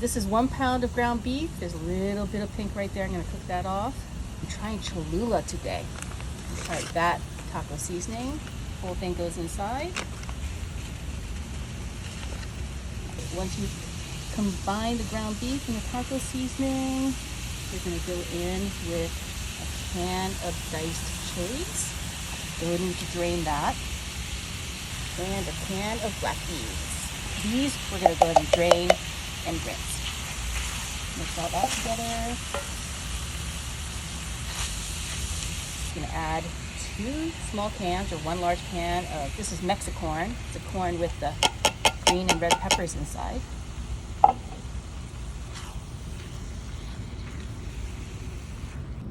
this is 1 pound of ground beef. There's a little bit of pink right there. I'm gonna cook that off. I'm trying Cholula today. Let's try that taco seasoning. Whole thing goes inside. Once you combine the ground beef and the taco seasoning, you're gonna go in with a can of diced chilies. Don't need to drain that. And a can of black beans. These we're gonna go ahead and drain and rinse. Mix all that together. I'm gonna add 2 small cans or 1 large can of, this is Mexicorn. It's a corn with the green and red peppers inside. And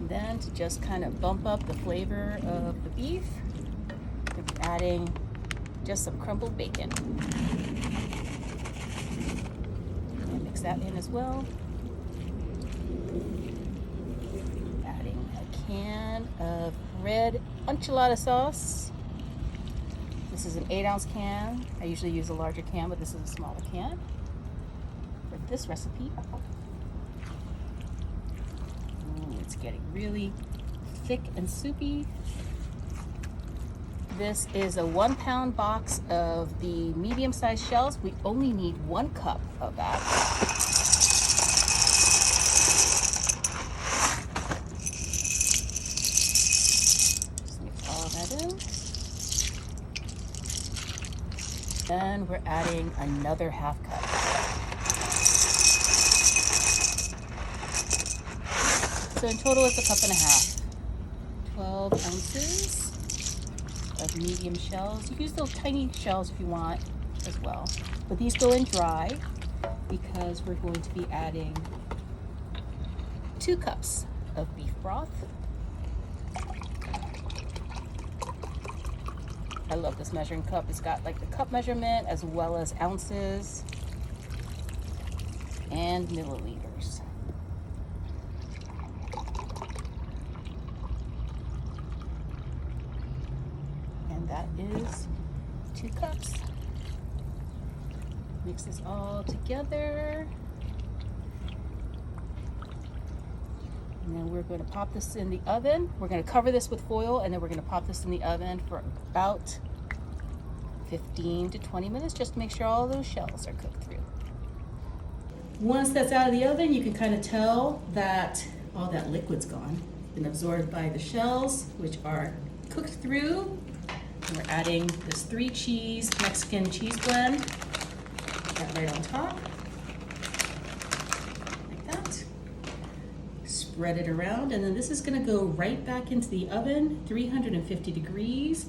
then to just kind of bump up the flavor of the beef, we're adding just some crumbled bacon. And mix that in as well. Adding a can of red enchilada sauce. This is an 8-ounce can. I usually use a larger can, but this is a smaller can for this recipe. Ooh, it's getting really thick and soupy. This is a 1 pound box of the medium-sized shells. We only need 1 cup of that. Just mix all of that in. Then we're adding another 1/2 cup. So in total it's 1.5 cups. 12 ounces of medium shells. You can use those tiny shells if you want as well. But these go in dry because we're going to be adding 2 cups of beef broth. I love this measuring cup. It's got like the cup measurement as well as ounces and milliliters. And that is 2 cups. Mix this all together. And then we're going to pop this in the oven. We're going to cover this with foil, and then we're going to pop this in the oven for about 15 to 20 minutes, just to make sure all those shells are cooked through. Once that's out of the oven, you can kind of tell that all that liquid's gone. It's been absorbed by the shells, which are cooked through. And we're adding this 3 cheese Mexican cheese blend. Put that right on top. Spread it around, and then this is going to go right back into the oven, 350 degrees,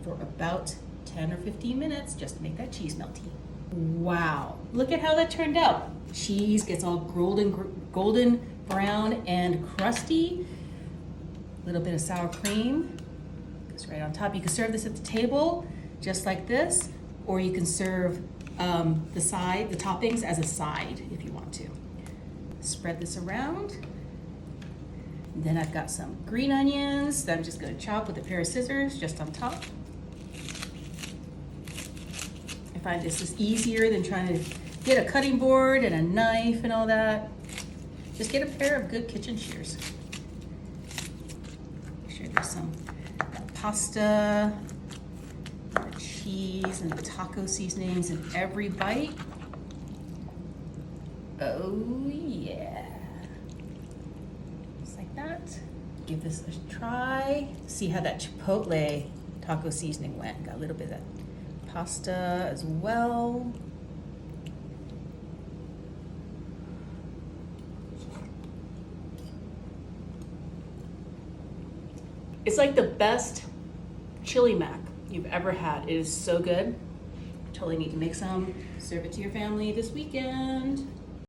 for about 10 or 15 minutes, just to make that cheese melty. Wow, look at how that turned out. Cheese gets all golden brown and crusty. A little bit of sour cream goes right on top. You can serve this at the table just like this, or you can serve the toppings as a side if you want to. Spread this around. Then I've got some green onions that I'm just going to chop with a pair of scissors just on top. I find this is easier than trying to get a cutting board and a knife and all that. Just get a pair of good kitchen shears. Make sure there's some pasta, the cheese, and the taco seasonings in every bite. Oh yeah. That. Give this a try. See how that chipotle taco seasoning went. Got a little bit of that pasta as well. It's like the best chili mac you've ever had. It is so good. Totally need to make some. Serve it to your family this weekend.